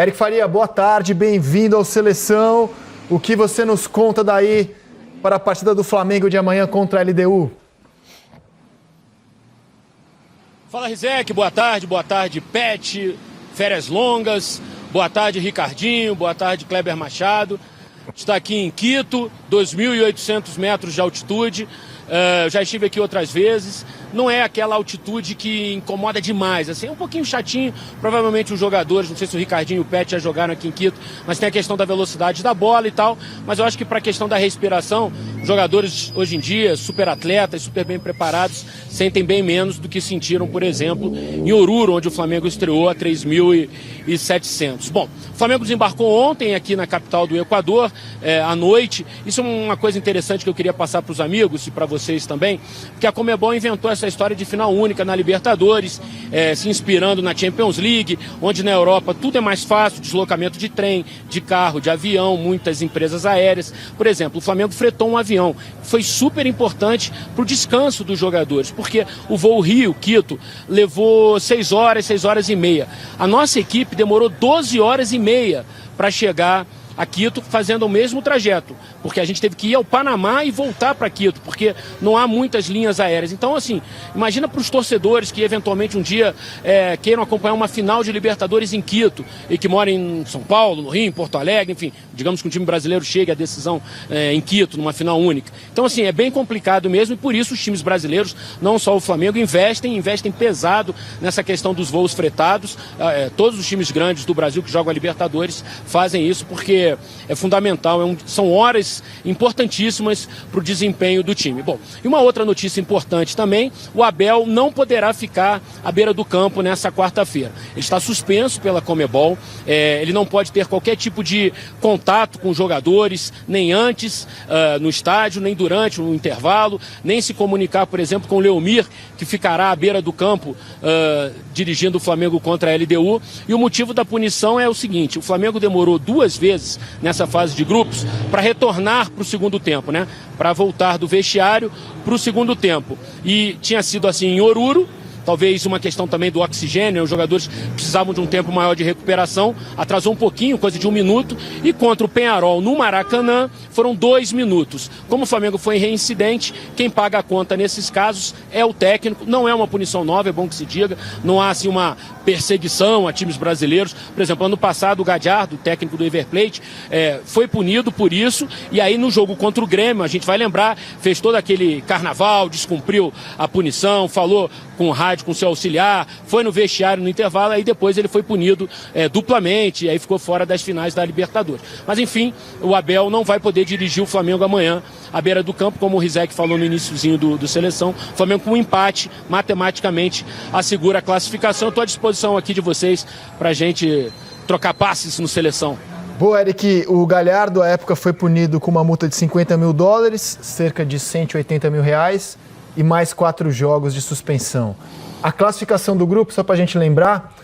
Eric Faria, boa tarde, bem-vindo ao Seleção. O que você nos conta daí para a partida do Flamengo de amanhã contra a LDU? Fala, Rizek, boa tarde, Pet, férias longas, boa tarde, Ricardinho, boa tarde, Kleber Machado. Está aqui em Quito, 2.800 metros de altitude. Já estive aqui outras vezes. Não é aquela altitude que incomoda demais, assim, é um pouquinho chatinho. Provavelmente os jogadores, não sei se o Ricardinho e o Pet já jogaram aqui em Quito, mas tem a questão da velocidade da bola e tal. Mas eu acho que para a questão da respiração, os jogadores hoje em dia, super atletas, super bem preparados, sentem bem menos do que sentiram, por exemplo, em Oruro, onde o Flamengo estreou a 3.700. Bom, o Flamengo desembarcou ontem aqui na capital do Equador, à noite. Isso é uma coisa interessante que eu queria passar para os amigos e para vocês também, porque a Conmebol inventou essa história de final única na Libertadores, se inspirando na Champions League, onde na Europa tudo é mais fácil, deslocamento de trem, de carro, de avião, muitas empresas aéreas. Por exemplo, o Flamengo fretou um avião. Foi super importante para o descanso dos jogadores, porque o voo Rio-Quito levou 6 horas e meia. A nossa equipe demorou 12 horas e meia para chegar a Quito, fazendo o mesmo trajeto, porque a gente teve que ir ao Panamá e voltar para Quito, porque não há muitas linhas aéreas. Então, assim, imagina para os torcedores que eventualmente um dia queiram acompanhar uma final de Libertadores em Quito e que moram em São Paulo, no Rio, em Porto Alegre, enfim, digamos que um time brasileiro chegue à decisão em Quito, numa final única. Então, assim, é bem complicado mesmo e por isso os times brasileiros, não só o Flamengo, investem pesado nessa questão dos voos fretados. Todos os times grandes do Brasil que jogam a Libertadores fazem isso porque é fundamental, são horas importantíssimas para o desempenho do time. Bom, e uma outra notícia importante também, o Abel não poderá ficar à beira do campo nessa quarta-feira. Ele está suspenso pela Conmebol, ele não pode ter qualquer tipo de contato com os jogadores, nem antes no estádio, nem durante o intervalo, nem se comunicar, por exemplo, com o Leomir, que ficará à beira do campo dirigindo o Flamengo contra a LDU. E o motivo da punição é o seguinte: o Flamengo demorou 2 vezes nessa fase de grupos para retornar para o segundo tempo, né? Para voltar do vestiário para o segundo tempo. E tinha sido assim em Oruro. Talvez uma questão também do oxigênio, os jogadores precisavam de um tempo maior de recuperação, atrasou um pouquinho, coisa de 1 minuto, e contra o Peñarol no Maracanã foram 2 minutos. Como o Flamengo foi reincidente, quem paga a conta nesses casos é o técnico, não é uma punição nova, é bom que se diga, não há assim uma perseguição a times brasileiros. Por exemplo, ano passado o Gadiardo, técnico do River Plate, foi punido por isso, e aí no jogo contra o Grêmio, a gente vai lembrar, fez todo aquele carnaval, descumpriu a punição, falou com o rádio, com o seu auxiliar, foi no vestiário no intervalo, aí depois ele foi punido duplamente, e aí ficou fora das finais da Libertadores. Mas enfim, o Abel não vai poder dirigir o Flamengo amanhã à beira do campo, como o Rizek falou no iniciozinho do Seleção. O Flamengo com um empate, matematicamente, assegura a classificação. Eu estou à disposição aqui de vocês para a gente trocar passes no Seleção. Boa, Eric, o Galhardo, à época, foi punido com uma multa de $50 mil, cerca de R$180 mil, e mais 4 jogos de suspensão. A classificação do grupo, só para a gente lembrar,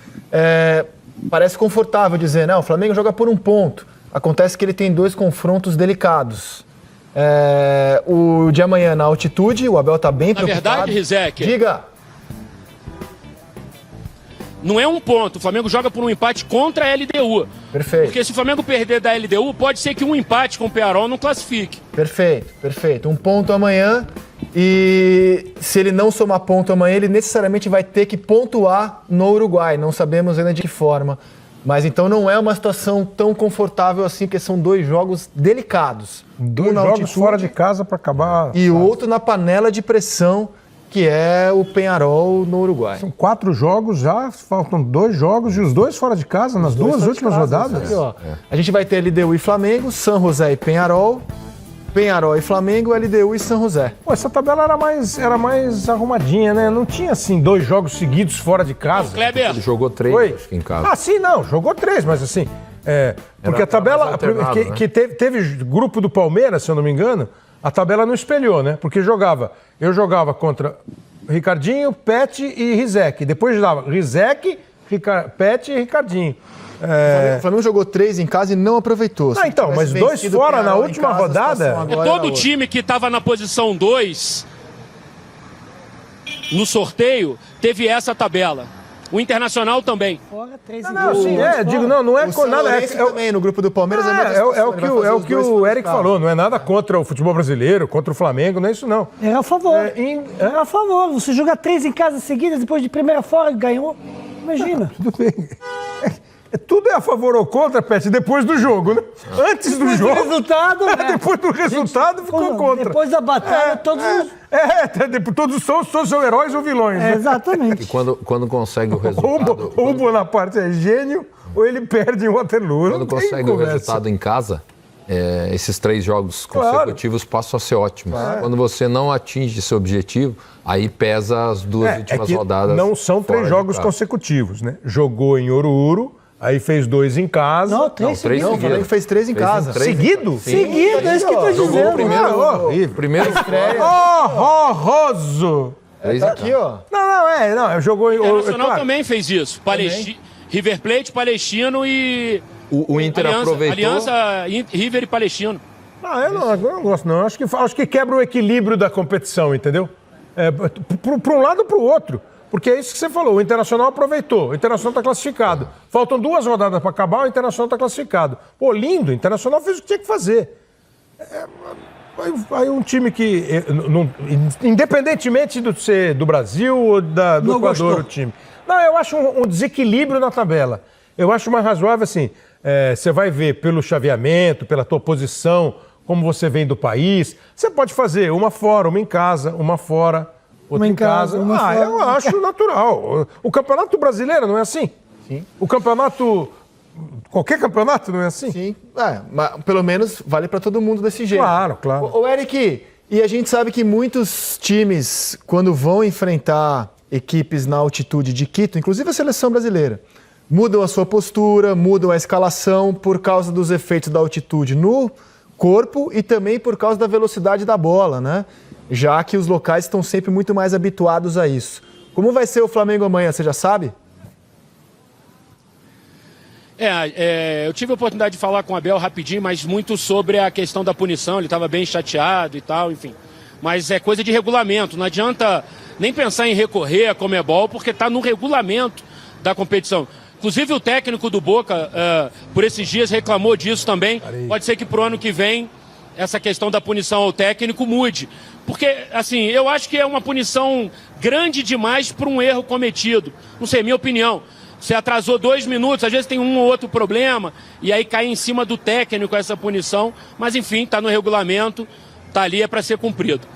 parece confortável dizer, não, o Flamengo joga por 1 ponto. Acontece que ele tem 2 confrontos delicados. O de amanhã na altitude, o Abel está bem preocupado. Na verdade, Rizek... Diga! Não é 1 ponto, o Flamengo joga por um empate contra a LDU. Perfeito. Porque se o Flamengo perder da LDU, pode ser que um empate com o Peñarol não classifique. Perfeito. 1 ponto amanhã, e se ele não somar ponto amanhã, ele necessariamente vai ter que pontuar no Uruguai. Não sabemos ainda de que forma. Mas então não é uma situação tão confortável assim, porque são 2 jogos delicados. 2 jogos fora de casa para acabar. E o outro na panela de pressão, que é o Peñarol no Uruguai. São 4 jogos já, faltam 2 jogos, e os 2 fora de casa, nas 2 últimas rodadas. A gente vai ter LDU e Flamengo, San José e Peñarol, Peñarol e Flamengo, LDU e San José. Pô, essa tabela era mais arrumadinha, né? Não tinha, assim, 2 jogos seguidos fora de casa. Kleber. Ele jogou 3, acho que em casa. Sim, não, jogou 3, mas assim... porque a tabela que teve grupo do Palmeiras, se eu não me engano, a tabela não espelhou, né? Porque eu jogava contra Ricardinho, Pet e Rizek. Depois dava Rizek, Pet e Ricardinho. O Flamengo jogou 3 em casa e não aproveitou. Então, mas 2 fora na última rodada. Todo time que estava na posição 2 no sorteio teve essa tabela. O Internacional também. Fora 3 Não, sim, digo, não é O São nada. Lourenço também, no grupo do Palmeiras, é o que o Eric falou, não é nada contra o futebol brasileiro, contra o Flamengo, não é isso não. É a favor. É a favor. Você jogar 3 em casa seguidas, depois de primeira fora, ganhou. Imagina. Tudo bem. Tudo é a favor ou contra, Pet, depois do jogo, né? Antes do jogo. Resultado, Depois do resultado, ficou contra. Depois da batalha, todos todos são heróis ou vilões. Né? Exatamente. E quando consegue o resultado... Ou o Bonaparte é gênio, ou ele perde em Waterloo. Quando consegue o resultado em casa, esses 3 jogos consecutivos passam a ser ótimos. Quando você não atinge seu objetivo, aí pesa as 2 últimas rodadas. Não são 3 jogos consecutivos, né? Jogou em Oruro, aí fez 2 em casa. Não, 3 seguidos. Não, o Flamengo fez 3 em casa. Seguido? Seguido, é isso que eu tô Jogou dizendo. o primeiro. Primeiro Horroroso! Aqui, ó. Não, jogou em O Internacional claro. também fez isso. River Plate, Palestino e... O Inter aproveitou. Aliança River e Palestino. Eu não gosto, não. Acho que quebra o equilíbrio da competição, entendeu? Para um lado ou para o outro. Porque é isso que você falou, o Internacional aproveitou, o Internacional está classificado. Faltam 2 rodadas para acabar, o Internacional está classificado. Pô, lindo, o Internacional fez o que tinha que fazer. Aí um time que, independentemente de ser do Brasil ou do Não Equador, gostou. o time. Não, eu acho um desequilíbrio na tabela. Eu acho mais razoável assim, você vai ver pelo chaveamento, pela tua posição, como você vem do país. Você pode fazer uma fora, uma em casa, uma fora... Outra em casa. Eu acho natural. O Campeonato Brasileiro não é assim? Sim. O campeonato... Qualquer campeonato não é assim? Sim. Mas pelo menos vale para todo mundo desse jeito. Claro, claro. Ô, Eric, e a gente sabe que muitos times, quando vão enfrentar equipes na altitude de Quito, inclusive a seleção brasileira, mudam a sua postura, mudam a escalação por causa dos efeitos da altitude no corpo e também por causa da velocidade da bola, né? Já que os locais estão sempre muito mais habituados a isso. Como vai ser o Flamengo amanhã, você já sabe? Eu tive a oportunidade de falar com o Abel rapidinho, mas muito sobre a questão da punição, ele estava bem chateado e tal, enfim. Mas é coisa de regulamento, não adianta nem pensar em recorrer a Conmebol, porque está no regulamento da competição. Inclusive o técnico do Boca, por esses dias, reclamou disso também. Pode ser que para o ano que vem essa questão da punição ao técnico mude. Porque, assim, eu acho que é uma punição grande demais por um erro cometido. Não sei, minha opinião. Você atrasou 2 minutos, às vezes tem um ou outro problema, e aí cai em cima do técnico essa punição. Mas, enfim, está no regulamento, está ali, é para ser cumprido.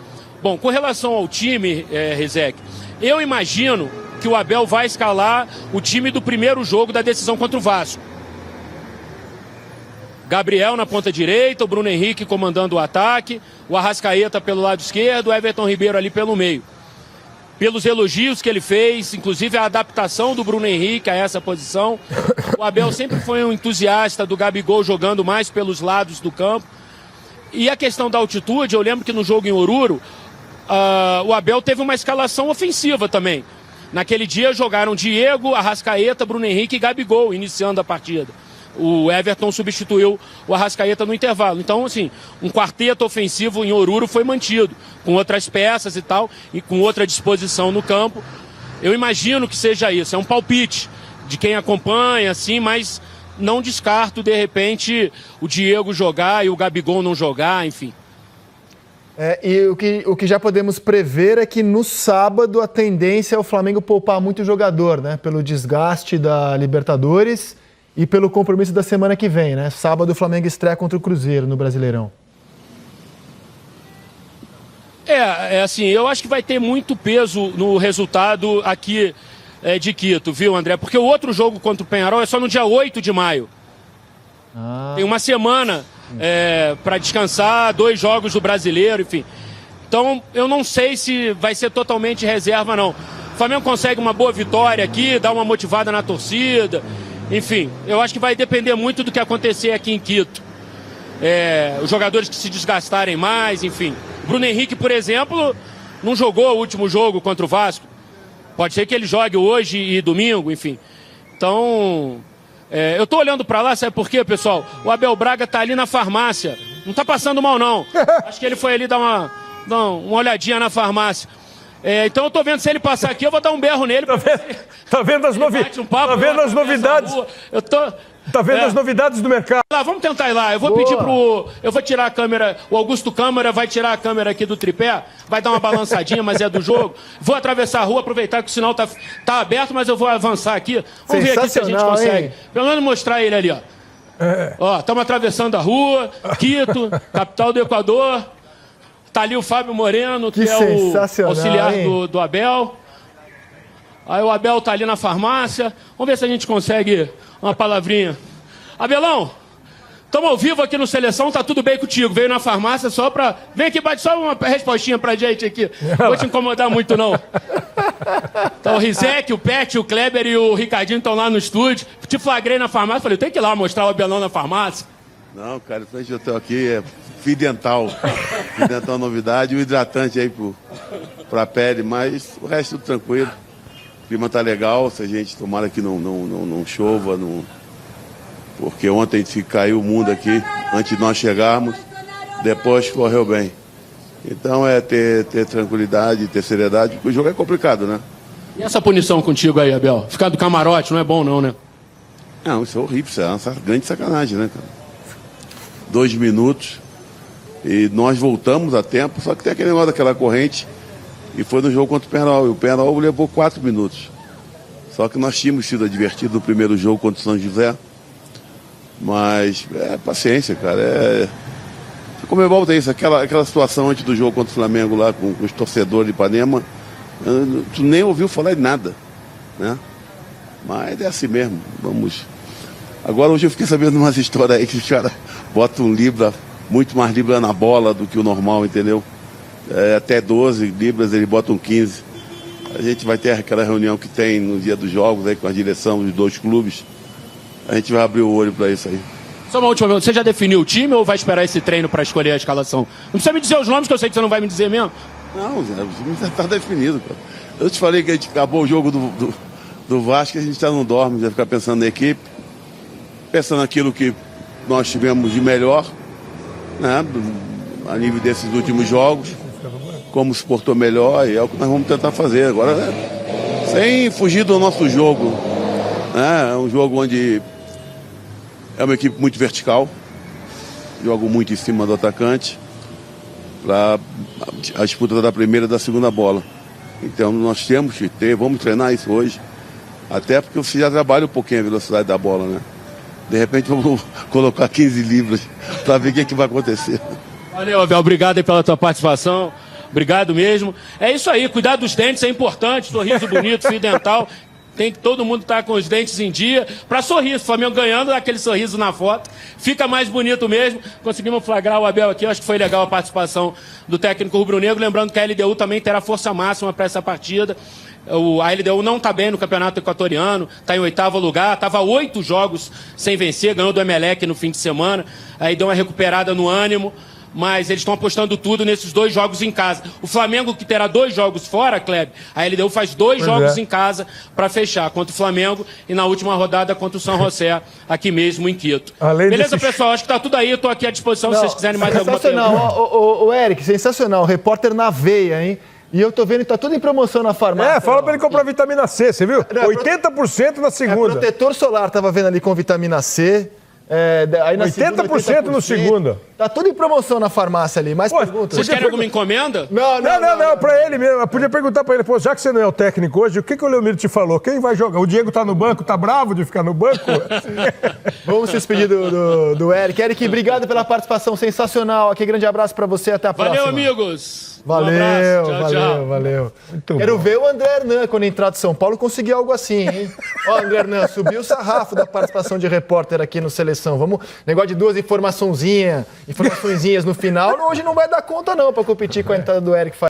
Bom, com relação ao time, Rizek, eu imagino que o Abel vai escalar o time do primeiro jogo da decisão contra o Vasco. Gabriel na ponta direita, o Bruno Henrique comandando o ataque, o Arrascaeta pelo lado esquerdo, o Everton Ribeiro ali pelo meio. Pelos elogios que ele fez, inclusive a adaptação do Bruno Henrique a essa posição, o Abel sempre foi um entusiasta do Gabigol jogando mais pelos lados do campo. E a questão da altitude, eu lembro que no jogo em Oruro, o Abel teve uma escalação ofensiva também. Naquele dia jogaram Diego, Arrascaeta, Bruno Henrique e Gabigol iniciando a partida. O Everton substituiu o Arrascaeta no intervalo. Então, assim, um quarteto ofensivo em Oruro foi mantido, com outras peças e tal, e com outra disposição no campo. Eu imagino que seja isso. É um palpite de quem acompanha, assim, mas não descarto, de repente, o Diego jogar e o Gabigol não jogar, enfim. E o que já podemos prever é que no sábado a tendência é o Flamengo poupar muito jogador, né? Pelo desgaste da Libertadores e pelo compromisso da semana que vem, né? Sábado o Flamengo estreia contra o Cruzeiro no Brasileirão. Assim, eu acho que vai ter muito peso no resultado aqui de Quito, viu, André? Porque o outro jogo contra o Peñarol é só no dia 8 de maio. Tem uma semana para descansar, 2 jogos do Brasileiro, enfim. Então, eu não sei se vai ser totalmente reserva, não. O Flamengo consegue uma boa vitória aqui, dá uma motivada na torcida. Enfim, eu acho que vai depender muito do que acontecer aqui em Quito. Os jogadores que se desgastarem mais, enfim. Bruno Henrique, por exemplo, não jogou o último jogo contra o Vasco. Pode ser que ele jogue hoje e domingo, enfim. Então, eu tô olhando para lá, sabe por quê, pessoal? O Abel Braga tá ali na farmácia. Não tá passando mal, não. Acho que ele foi ali dar uma olhadinha na farmácia. Então eu tô vendo, se ele passar aqui, eu vou dar um berro nele. Tá vendo as novidades? Tá vendo as novidades? Eu tô... Tá vendo as novidades do mercado? Lá, vamos tentar ir lá. Eu vou pedir eu vou tirar a câmera. O Augusto Câmara vai tirar a câmera aqui do tripé. Vai dar uma balançadinha, mas é do jogo. Vou atravessar a rua, aproveitar que o sinal tá aberto, mas eu vou avançar aqui. Vamos ver aqui se a gente consegue. Hein? Pelo menos mostrar ele ali, ó. Ó, estamos atravessando a rua. Quito, capital do Equador. Tá ali o Fábio Moreno, que é o auxiliar do Abel. Aí o Abel tá ali na farmácia. Vamos ver se a gente consegue uma palavrinha. Abelão, estamos ao vivo aqui no Seleção, tá tudo bem contigo. Veio na farmácia só pra... Vem aqui, bate só uma respostinha pra gente aqui. Não vou te incomodar muito, não. Então o Rizek, o Pet, o Kleber e o Ricardinho estão lá no estúdio. Te flagrei na farmácia, falei, tem que ir lá mostrar o Abelão na farmácia. Não, cara, eu tô aqui, é fio dental. Fio dental novidade, o hidratante aí pra pele, mas o resto tudo tranquilo. O clima tá legal, se a gente tomara que não chova, porque ontem caiu o mundo aqui, antes de nós chegarmos, depois correu bem. Então é ter tranquilidade, ter seriedade, porque o jogo é complicado, né? E essa punição contigo aí, Abel? Ficar do camarote não é bom não, né? Não, isso é horrível, isso é uma grande sacanagem, né, cara? 2 minutos e nós voltamos a tempo, só que tem aquele negócio daquela corrente. E foi no jogo contra o Penharol. E o Penharol levou 4 minutos. Só que nós tínhamos sido advertidos no primeiro jogo contra o São José. Mas é paciência, cara. Como é bom ter isso, aquela situação antes do jogo contra o Flamengo lá com os torcedores de Ipanema. Tu nem ouviu falar de nada, né? Mas é assim mesmo. Vamos. Agora hoje eu fiquei sabendo de umas histórias aí que os caras botam muito mais libra na bola do que o normal, entendeu? Até 12 libras, eles botam 15. A gente vai ter aquela reunião que tem no dia dos jogos aí com a direção dos 2 clubes. A gente vai abrir o olho para isso aí. Só uma última pergunta, você já definiu o time ou vai esperar esse treino para escolher a escalação? Não precisa me dizer os nomes, que eu sei que você não vai me dizer mesmo. Não, Zé, o time já está definido, cara. Eu te falei que a gente acabou o jogo do Vasco, a gente já não dorme, já fica pensando na equipe, pensando naquilo que nós tivemos de melhor, né, a nível desses últimos jogos. Como se portou melhor, e é o que nós vamos tentar fazer agora, né? Sem fugir do nosso jogo, né? É um jogo onde é uma equipe muito vertical, joga muito em cima do atacante, para a disputa da primeira e da segunda bola. Então nós temos que vamos treinar isso hoje, até porque você já trabalha um pouquinho a velocidade da bola, né? De repente vamos colocar 15 libras para ver o que vai acontecer. Valeu, Abel, obrigado aí pela tua participação. Obrigado mesmo. É isso aí, cuidar dos dentes é importante, sorriso bonito, fio dental. Tem que todo mundo estar com os dentes em dia para sorrir. O Flamengo ganhando, dá aquele sorriso na foto. Fica mais bonito mesmo. Conseguimos flagrar o Abel aqui. Eu acho que foi legal a participação do técnico rubro-negro. Lembrando que a LDU também terá força máxima para essa partida. A LDU não está bem no campeonato equatoriano, está em 8º lugar, estava 8 jogos sem vencer, ganhou do Emelec no fim de semana. Aí deu uma recuperada no ânimo. Mas eles estão apostando tudo nesses 2 jogos em casa. O Flamengo, que terá 2 jogos fora, Kleber, a LDU faz 2 jogos em casa para fechar, contra o Flamengo e na última rodada contra o São José, aqui mesmo em Quito. Beleza, pessoal? Acho que tá tudo aí, eu tô aqui à disposição se vocês quiserem mais alguma coisa. Sensacional, o Eric, sensacional, repórter na veia, hein? E eu tô vendo que tá tudo em promoção na farmácia. Fala pra ele comprar vitamina C, você viu? Não, 80% na segunda. Protetor solar, tava vendo ali com vitamina C. Aí na 80% segunda, no segunda. Tá tudo em promoção na farmácia ali. Mais perguntas? Vocês querem alguma encomenda? Não, pra ele mesmo. Eu podia perguntar pra ele, pô, já que você não é o técnico hoje, o que o Leomiro te falou? Quem vai jogar? O Diego tá no banco, tá bravo de ficar no banco? Vamos se despedir do Eric. Eric, obrigado pela participação sensacional. Aqui, grande abraço pra você, até a próxima. Valeu, amigos. Valeu, tchau. valeu. Quero ver o André Hernan, quando entrar de São Paulo, conseguir algo assim, hein? Ó, André Hernan, subiu o sarrafo da participação de repórter aqui no Seleção. Vamos, negócio de 2 informaçõezinhas no final. Hoje não vai dar conta, não, pra competir com a entrada do Eric Faria.